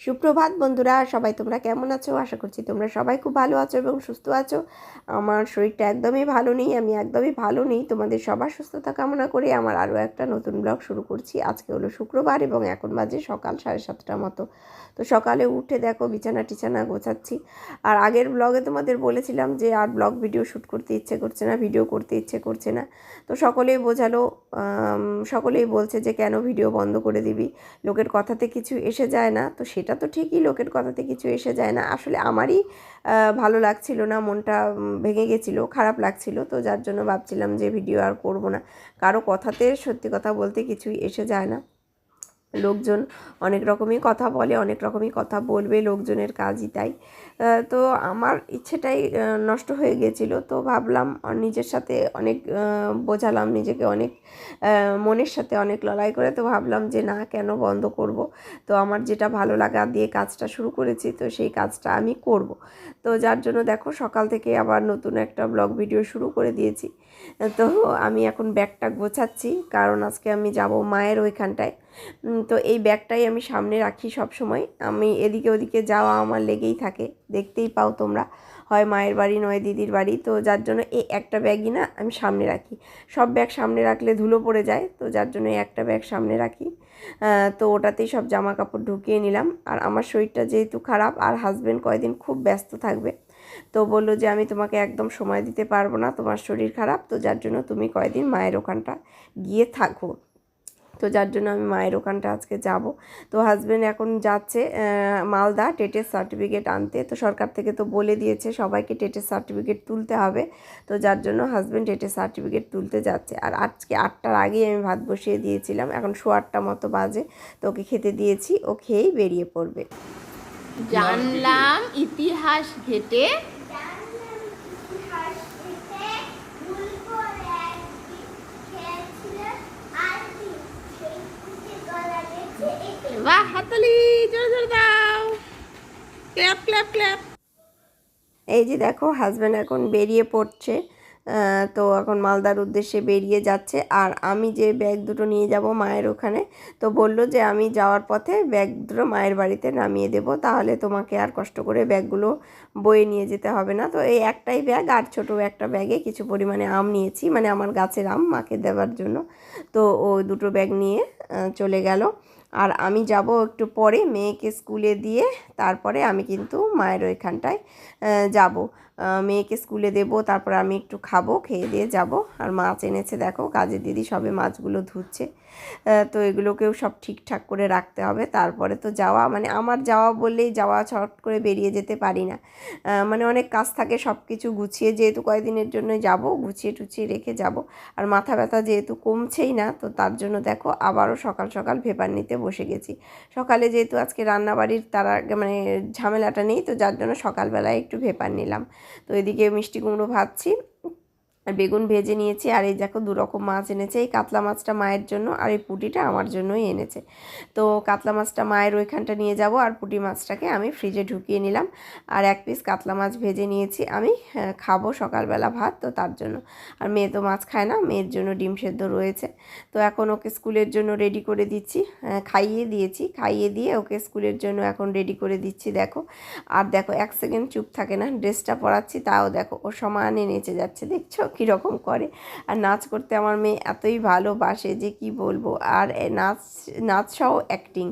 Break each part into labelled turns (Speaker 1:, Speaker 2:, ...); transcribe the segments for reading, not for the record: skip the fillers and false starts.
Speaker 1: সুপ্রভাত বন্ধুরা, সবাই তোমরা কেমন আছো? আশা করছি তোমরা সবাই খুব ভালো আছো এবং সুস্থ আছো। আমার শরীরটা একদমই ভালো নেই, আমি একদমই ভালো নেই। তোমাদের সবার সুস্থতা কামনা করে আমার আরও একটা নতুন ব্লগ শুরু করছি। আজকে হলো শুক্রবার এবং এখন বাজে সকাল 7:30টার মতো। তো সকালে উঠে দেখো বিছানা টিছানা গোছাচ্ছি। আর আগের ব্লগে তোমাদের বলেছিলাম যে আর ব্লগ ভিডিও শ্যুট করতে ইচ্ছে করছে না, ভিডিও করতে ইচ্ছে করছে না। তো সকলেই বোঝালো, সকলেই বলছে যে কেন ভিডিও বন্ধ করে দিবি, লোকের কথাতে কিছু এসে যায় না। তো সেটা তো ঠিকই, লোকের কথাতে কিছু এসে যায় না। আসলে আমারই ভালো লাগছিল না, মনটা ভেঙে গেছিলো, খারাপ লাগছিল। তো যার জন্য ভাবছিলাম যে ভিডিও আর করব না। কারো কথাতে সত্যি কথা বলতে কিছুই এসে যায় না। লোকজন অনেক রকমই কথা বলে, অনেক রকমই কথা বলবে, লোকজনের কাজই তাই। তো আমার ইচ্ছেটাই নষ্ট হয়ে গিয়েছিল। তো ভাবলাম নিজের সাথে অনেক বোঝালাম নিজেকে, অনেক মনের সাথে অনেক লড়াই করে তো ভাবলাম যে না, কেন বন্ধ করব। তো আমার যেটা ভালো লাগা দিয়ে কাজটা শুরু করেছি, তো সেই কাজটা আমি করব। তো যার জন্য দেখো সকাল থেকে আবার নতুন একটা ব্লগ ভিডিও শুরু করে দিয়েছি। তো আমি এখন ব্যাগটা গোছাচ্ছি, কারণ আজকে আমি যাব মায়ের ওইখানটায়। তো এই ব্যাগটাই আমি সামনে রাখি সব সময়। আমি এদিকে ওদিকে যাওয়া আমার লেগেই থাকে, দেখতেই পাও তোমরা, হয় মায়ের বাড়ি নয় দিদির বাড়ি। তো যার জন্য এই একটা ব্যাগই না আমি সামনে রাখি। সব ব্যাগ সামনে রাখলে ধুলো পড়ে যায়, তো যার জন্য এই একটা ব্যাগ সামনে রাখি। তো ওটাতেই সব জামা কাপড় ঢুকিয়ে নিলাম। আর আমার শরীরটা যেহেতু খারাপ, আর হাজব্যান্ড কয়েকদিন খুব ব্যস্ত থাকবে, তো বললো যে আমি তোমাকে একদম সময় দিতে পারবো না, তোমার শরীর খারাপ, তো যার জন্য তুমি কয়েকদিন মায়ের ওখানটা গিয়ে থাকো। তো যার জন্য আমি মায়ের ওখানটা আজকে যাব। তো হাজব্যান্ড এখন যাচ্ছে মালদা টেটের সার্টিফিকেট আনতে। তো সরকার থেকে তো বলে দিয়েছে সবাইকে টেটের সার্টিফিকেট তুলতে হবে। তো যার জন্য হাজব্যান্ড টেটের সার্টিফিকেট তুলতে যাচ্ছে। আর আজকে 8টার আগেই আমি ভাত বসিয়ে দিয়েছিলাম, এখন 8:15 মতো বাজে। তো ওকে খেতে দিয়েছি, ও খেয়েই বেরিয়ে পড়বে।
Speaker 2: জানলাম ইতিহাস ঘেটে বাহ, হাততালি জোরে জোরে দাও, ক্ল্যাপ ক্ল্যাপ ক্ল্যাপ।
Speaker 1: এই যে দেখো হাজব্যান্ড এখন বেরিয়ে পড়ছে। তো এখন মালদার উদ্দেশ্যে বেরিয়ে যাচ্ছে। আর আমি যে ব্যাগ দুটো নিয়ে যাব মায়ের ওখানে, তো বলল যে আমি যাওয়ার পথে ব্যাগ দুটো মায়ের বাড়িতে নামিয়ে দেব, তাহলে তোমাকে আর কষ্ট করে ব্যাগগুলো বয়ে নিয়ে যেতে হবে না। তো এই একটাই ব্যাগ আর ছোটো একটা ব্যাগে কিছু পরিমাণে আম নিয়েছি, মানে আমার গাছের আম মাকে দেওয়ার জন্য। তো ও দুটো ব্যাগ নিয়ে চলে গেল। আর আমি যাব একটু পরে মেয়েকে স্কুলে দিয়ে, তারপরে আমি কিন্তু মায়ের ওইখানটায় যাব। মেয়েকে স্কুলে দেব, তারপর আমি একটু খাবো, খেয়ে দিয়ে যাব। আর মাছ এনেছে দেখো, কাজের দিদি সবে মাছগুলো ধুচ্ছে। তো এগুলোকেও সব ঠিকঠাক করে রাখতে হবে, তারপরে তো যাওয়া। মানে আমার যাওয়া বললেই যাওয়া, ছট করে বেরিয়ে যেতে পারি না। মানে অনেক কাজ থাকে, সব কিছু গুছিয়ে, যেহেতু কয়েকদিনের জন্য যাব, গুছিয়ে টুছিয়ে রেখে যাব। আর মাথা ব্যথা যেহেতু কমছেই না, তো তার জন্য দেখো আবারও সকাল সকাল ভেপার নিতে বসে গেছি। সকালে যেহেতু আজকে রান্নাবাড়ির তারা মানে ঝামেলাটা নেই, তো যার জন্য সকালবেলায় একটু ভেপার নিলাম। তো এদিকে মিষ্টি কুমড়ো ভাজছি, আর বেগুন ভেজে নিয়েছি। আর এই দেখো 2 রকম মাছ এনেছে। এই কাতলা মাছটা মায়ের জন্য, আর এই পুঁটিটা আমার জন্যই এনেছে। তো কাতলা মাছটা মায়ের ওইখানটা নিয়ে যাব, আর পুঁটি মাছটাকে আমি ফ্রিজে ঢুকিয়ে নিলাম। আর 1 পিস কাতলা মাছ ভেজে নিয়েছি আমি, খাবো সকালবেলা ভাত, তো তার জন্য। আর মেয়ে তো মাছ খায় না, মেয়ের জন্য ডিম সেদ্ধ রয়েছে। তো এখন ওকে স্কুলের জন্য রেডি করে দিচ্ছি, খাইয়ে দিয়েছি, খাইয়ে দিয়ে ওকে স্কুলের জন্য এখন রেডি করে দিচ্ছি দেখো। আর দেখো 1 সেকেন্ড চুপ থাকে না, ড্রেসটা পরাচ্ছি তাও দেখো ও সমানে নেচে যাচ্ছে, দেখছো কীরকম করে। আর নাচ করতে আমার মেয়ে এতই ভালোবাসে যে কি বলবো। আর নাচ সহ অ্যাক্টিং,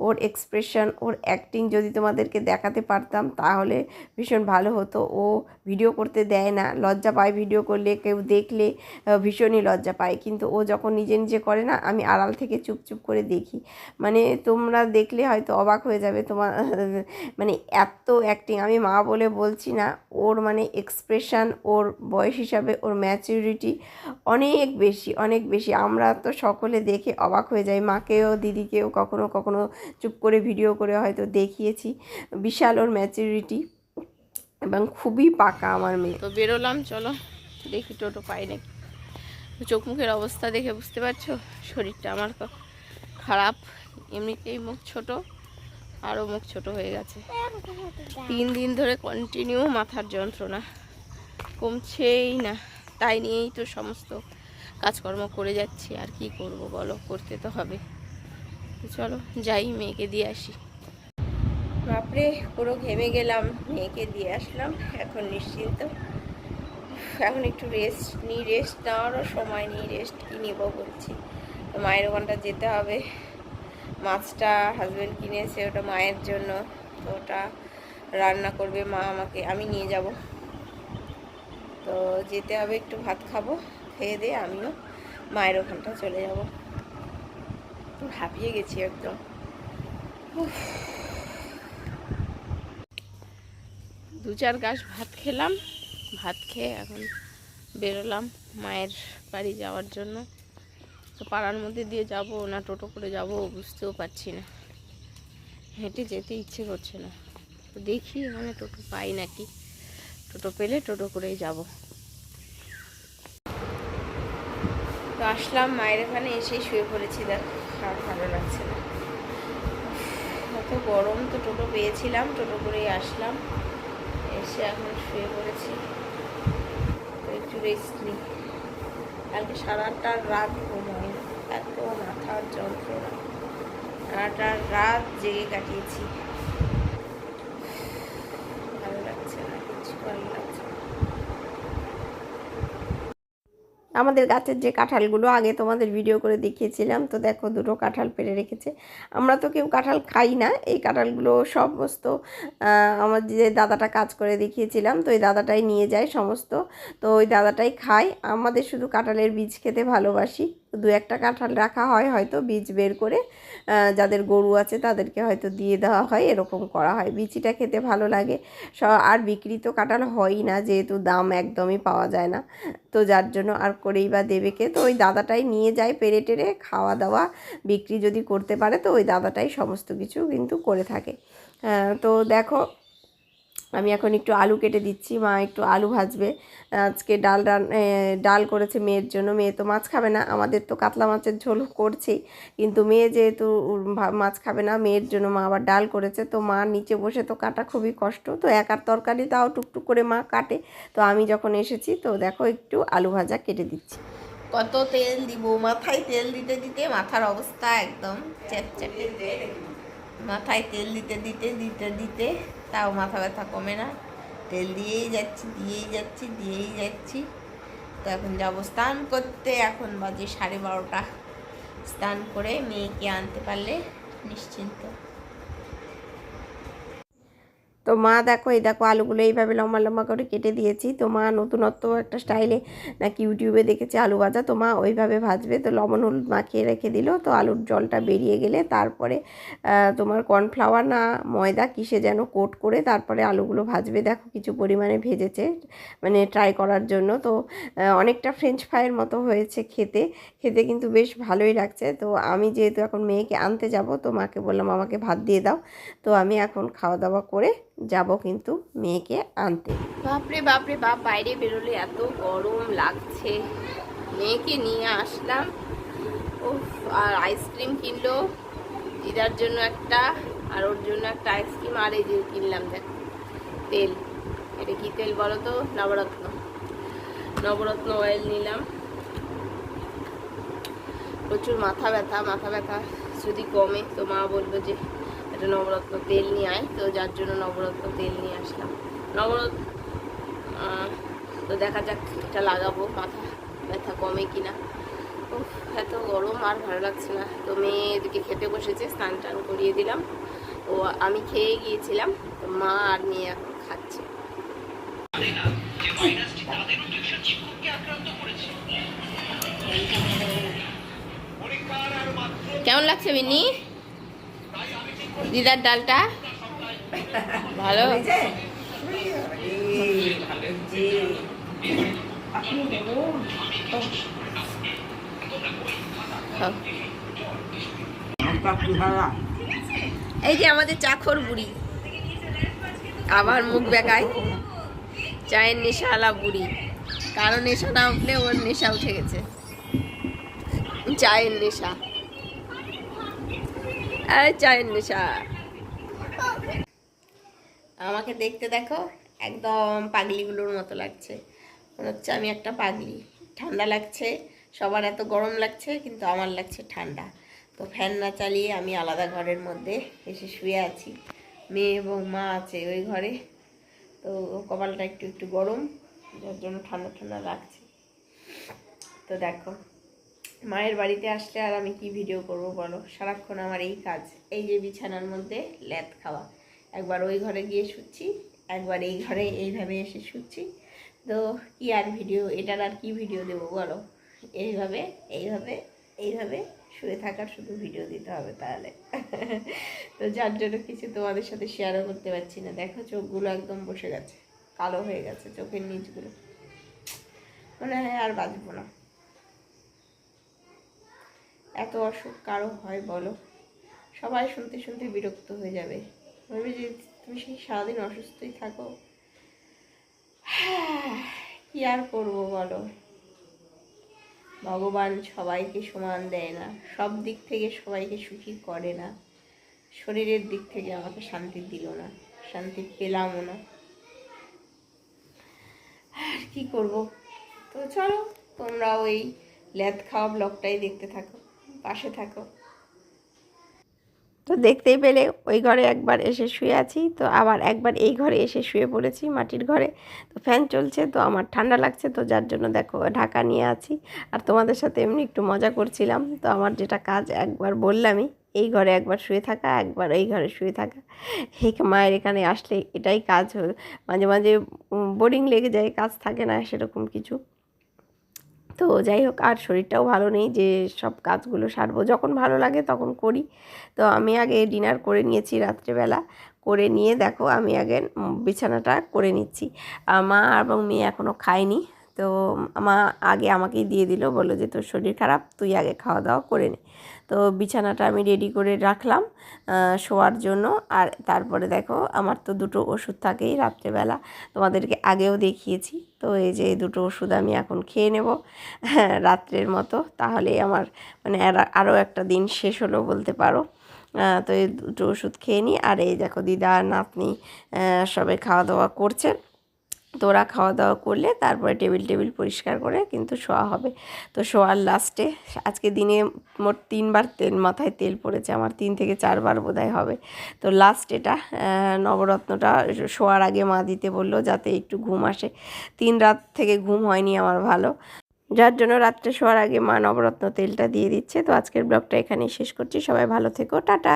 Speaker 1: ওর এক্সপ্রেশন, ওর অ্যাক্টিং যদি তোমাদেরকে দেখাতে পারতাম তাহলে ভীষণ ভালো হতো। ও ভিডিও করতে দেয় না, লজ্জা পায়, ভিডিও করলে কেউ দেখলে ভীষণই লজ্জা পায়। কিন্তু ও যখন নিজে নিজে করে না, আমি আড়াল থেকে চুপ চুপ করে দেখি। মানে তোমরা দেখলে হয়তো অবাক হয়ে যাবে, তোমার মানে এত অ্যাক্টিং, আমি মা বলে বলছি না, ওর মানে এক্সপ্রেশন, ওর বয়স হিসাবে ওর ম্যাচুরিটি অনেক বেশি, অনেক বেশি। আমরা তো সকলে দেখে অবাক হয়ে যাই, মাকেও দিদিকেও কখনো কখনো চুপ করে ভিডিও করে হয়তো দেখিয়েছি। বিশাল ওর ম্যাচুরিটি এবং খুবই পাকা আমার মেয়ে।
Speaker 2: তো বেরোলাম, চলো দেখি টোটো পাই নাকি। চোখ মুখের অবস্থা দেখে বুঝতে পারছো শরীরটা আমার খারাপ। এমনিতেই মুখ ছোট, আরও মুখ ছোট হয়ে গেছে। 3 দিন ধরে কন্টিনিউ মাথার যন্ত্রণা, কমছেই না। তাই নিয়েই তো সমস্ত কাজকর্ম করে যাচ্ছি। আর কি করব বলো, করতে তো হবে। চলো যাই, মেয়েকে দিয়ে আসি।
Speaker 1: বাপরে পুরো ঘেমে গেলাম, মেয়েকে দিয়ে আসলাম, এখন নিশ্চিন্ত। এখন একটু রেস্ট নিই, রেস্ট নেওয়ারও সময় নেই, রেস্ট কি নেবো বলছি। তো মায়ের ওখানটা যেতে হবে। মাছটা হাজব্যান্ড কিনেছে, ওটা মায়ের জন্য, তো ওটা রান্না করবে মা, আমাকে আমি নিয়ে যাব। তো যেতে হবে, একটু ভাত খাবো, খেয়ে দিয়ে আমিও মায়ের ওখানটা চলে যাব। হাঁপিয়ে গেছি একদম।
Speaker 2: দু চার গাছ ভাত খেলাম, ভাত খেয়ে এখন বেরোলাম মায়ের বাড়ি যাওয়ার জন্য। তো পাড়ার মধ্যে দিয়ে যাব না টোটো করে যাব বুঝতেও পারছি না, হেঁটে যেতে ইচ্ছে করছে না। তো দেখি এখানে টোটো পাই নাকি, টোটো পেলে টোটো করেই যাব।
Speaker 1: তো আসলাম মায়ের এখানে, এসেই শুয়ে পড়েছি, দেখ আর ভালো লাগছে না, এত গরম। তো টোটো পেয়েছিলাম, টোটো করেই আসলাম, এসে এখন শুয়ে পড়েছি। তো একটু রেস্ট নিই। কালকে সারাটা রাত ঘুমাই, এত মাথার যন্ত্রণা, সারাটা রাত জেগে কাটিয়েছি, ভালো লাগছে না, কিছু ভালো লাগছে না। আমাদের গাছের যে কাঁঠালগুলো আগে তোমাদের ভিডিও করে দেখিয়েছিলাম, তো দেখো দুটো কাঁঠাল পেড়ে রেখেছে। আমরা তো কেউ কাঁঠাল খাই না, এই কাঁঠালগুলো সমস্ত আমার যে দাদাটা কাজ করে দেখিয়েছিলাম, তো ওই দাদাটাই নিয়ে যায় সমস্ত, তো ওই দাদাটাই খায়। আমাদের শুধু কাঁঠালের বীজ খেতে ভালোবাসি, দু একটা কাঁঠাল রাখা হয়, হয়তো বীজ বের করে যাদের গরু আছে তাদেরকে হয়তো দিয়ে দেওয়া হয়, এরকম করা হয়। বিচিটা খেতে ভালো লাগে। আর বিক্রি তো কাঁঠাল হয়ই না, যেহেতু দাম একদমই পাওয়া যায় না, তো যার জন্য আর করেই বা দেবে কে। তো ওই দাদাটাই নিয়ে যায় পেরে টেরে, খাওয়া দাওয়া বিক্রি যদি করতে পারে, তো ওই দাদাটাই সমস্ত কিছু কিন্তু করে থাকে। তো দেখো আমি এখন একটু আলু কেটে দিচ্ছি, মা একটু আলু ভাজবে। আজকে ডাল করেছে মেয়ের জন্য, মেয়ে তো মাছ খাবে না, আমাদের তো কাতলা মাছের ঝোল করছেই, কিন্তু মেয়ে যেহেতু মাছ খাবে না, মেয়ের জন্য মা আবার ডাল করেছে। তো মা নিচে বসে তো কাটা খুবই কষ্ট, তো একার তরকারি তাও টুকটুক করে মা কাটে। তো আমি যখন এসেছি, তো দেখো একটু আলু ভাজা কেটে দিচ্ছি। কত তেল দিব, মাথায় তেল দিতে দিতে মাথার অবস্থা একদম চ্যাপচ্যাপে, মাথায় তেল দিতে দিতে দিতে দিতে তাও মাথা ব্যথা কমে না, তেল দিয়েই যাচ্ছি দিয়েই যাচ্ছি দিয়েই যাচ্ছি। তো এখন যাবো স্নান করতে, এখন বাজে 12:30। স্নান করে মেয়েকে আনতে পারলে নিশ্চিন্ত। তো মা দেখো, এই দেখো আলুগুলো এইভাবে লম্বা লম্বা করে কেটে দিয়েছি। তো মা নতুনত্ব একটা স্টাইলে নাকি ইউটিউবে দেখেছে আলু ভাজা, তো মা ওইভাবে ভাজবে। তো লবণ হলুদ মাখিয়ে রেখে দিল, তো আলুর জলটা বেরিয়ে গেলে তারপরে তোমার কর্নফ্লাওয়ার না ময়দা কিসে যেন কোট করে তারপরে আলুগুলো ভাজবে। দেখো কিছু পরিমাণে ভেজেছে, মানে ট্রাই করার জন্য। তো অনেকটা ফ্রেঞ্চ ফ্রাইয়ের মতো হয়েছে খেতে, খেতে কিন্তু বেশ ভালোই লাগছে। তো আমি যেহেতু এখন মেয়েকে আনতে যাব, তো মাকে বললাম আমাকে ভাত দিয়ে দাও। তো আমি এখন খাওয়া দাওয়া করে যাব কিন্তু মেয়েকে আনতে।
Speaker 2: বাপরে বাপরে বাপ, বাইরে বেরোলে এত গরম লাগছে। মেয়েকে নিয়ে আসলাম, ও আর আইসক্রিম কিনলো, দিদার জন্য একটা আর ওর জন্য একটা আইসক্রিম, আর এই যে কিনলাম দেখ তেল, এটা কি তেল বলো তো, নবরত্ন, নবরত্ন অয়েল নিলাম। প্রচুর মাথা ব্যথা, মাথা ব্যথা যদি কমে তো মা বললো যে একটা নবরত্ন তেল নিয়ে আয়, তো যার জন্য নবরত্ন তেল নিয়ে আসলাম। নবরত্ন তো দেখা যাক এটা লাগাবো, মাথা ব্যথা কমে কিনা। ও এত গরম আর ভালো লাগছে না। তো মেয়ে এদিকে খেতে বসেছে, স্নান টান করিয়ে দিলাম, ও আমি খেয়ে গিয়েছিলাম, তো মা আর মেয়ে এখন খাচ্ছে। কেমন লাগছে মিনি, দিদার ডালটা ভালো?
Speaker 1: এই যে আমাদের চাখর বুড়ি আবার মুখ বেকায়, চায়ের নেশাওয়ালা বুড়ি, কারো নেশা না উঠলে ওর নেশা উঠে গেছে, চায়ের নেশা, চায়ের নেশা। আমাকে দেখতে দেখো, একদম পাগলিগুলোর মতো লাগছে, মনে হচ্ছে আমি একটা পাগলি। ঠান্ডা লাগছে, সবার এত গরম লাগছে, কিন্তু আমার লাগছে ঠান্ডা। তো ফ্যান না চালিয়ে আমি আলাদা ঘরের মধ্যে এসে শুয়ে আছি, মেয়ে এবং মা আছে ওই ঘরে। তো কপালটা একটু একটু গরম, যার জন্য ঠান্ডা ঠান্ডা লাগছে। তো দেখো, মায়ের বাড়িতে আসলে আর আমি কি ভিডিও করব বলো, সারাক্ষণ আমার এই কাজ। এই যে বিছানার মধ্যে ল্যাদ খাওয়া, একবার ওই ঘরে গিয়ে শুচ্ছি, একবার এই ঘরে এইভাবে এসে শুচ্ছি। তো কি আর ভিডিও, এটার আর কি ভিডিও দেবো বলো? এইভাবে এইভাবে এইভাবে শুয়ে থাকার শুধু ভিডিও দিতে হবে তাহলে। তো যার জন্য কিছু তোমাদের সাথে শেয়ারও করতে পারছি না। দেখো চোখগুলো একদম বসে গেছে, কালো হয়ে গেছে চোখের নিচগুলো, মনে হয় আর বাঁচবো না। এত অসুখ কারো হয় বলো? সবাই শুনতে শুনতে বিরক্ত হয়ে যাবে, ভাবে যে তুমি সেই সারাদিন অসুস্থই থাকো। কি আর করবো বলো, ভগবান সবাইকে সমান দেয় না, সব দিক থেকে সবাইকে সুখী করে না। শরীরের দিক থেকে আমাকে শান্তি দিল না, শান্তি পেলামও না। আর কি করব? তো চলো, তোমরা ওই ল্যাদ খাওয়া ব্লগটাই দেখতে থাকো, পাশে থাকো। তো দেখতেই পেলে ওই ঘরে একবার এসে শুয়ে আছি, তো আবার একবার এই ঘরে এসে শুয়ে পড়েছি, মাটির ঘরে। তো ফ্যান চলছে, তো আমার ঠান্ডা লাগছে, তো যার জন্য দেখো ঢাকা নিয়ে আছি। আর তোমাদের সাথে এমনি একটু মজা করছিলাম। তো আমার যেটা কাজ একবার বললামই, এই ঘরে একবার শুয়ে থাকা, একবার এই ঘরে শুয়ে থাকা। মায়ের এখানে আসলে এটাই কাজ। মাঝে মাঝে বোরিং লেগে যায়, কাজ থাকে না সেরকম কিছু। তো যাই হোক, আর শরীরটাও ভালো নেই যে সব কাজগুলো সারবো, যখন ভালো লাগে তখন করি। তো আমি আগে ডিনার করে নিয়েছি রাত্রেবেলা, করে নিয়ে দেখো আমি আগে বিছানাটা করে নিচ্ছি। মা এবং মেয়ে এখনও খায়নি। তো মা আগে আমাকেই দিয়ে দিল, বললো যে তোর শরীর খারাপ, তুই আগে খাওয়া দাওয়া করে নে। তো বিছানাটা আমি রেডি করে রাখলাম শোয়ার জন্য। আর তারপরে দেখো আমার তো দুটো ওষুধ থাকেই রাত্রেবেলা, তোমাদেরকে আগেও দেখিয়েছি। তো এই যে দুটো ওষুধ আমি এখন খেয়ে নেব রাত্রের মতো, তাহলে আমার মানে আরও একটা দিন শেষ হলো বলতে পারো। তো এই দুটো ওষুধ খেয়ে নিই। আর এই দেখো দিদা নাতনি সবাই খাওয়া দাওয়া করছে। তো ওরা খাওয়া দাওয়া করলে তারপরে টেবিল পরিষ্কার করে কিন্তু শোয়া হবে। তো শোয়ার লাস্টে আজকে দিনে মোট 3বার মাথায় তেল পড়েছে আমার, 3 থেকে 4বার বোধহয় হবে। তো লাস্ট এটা নবরত্নটা শোয়ার আগে মা দিতে বললো, যাতে একটু ঘুম আসে। 3 রাত থেকে ঘুম হয়নি আমার ভালো, যার জন্য রাত্রে শোয়ার আগে মা নবরত্ন তেলটা দিয়ে দিচ্ছে। তো আজকের ব্লগটা এখানেই শেষ করছি, সবাই ভালো থেকো, টাটা।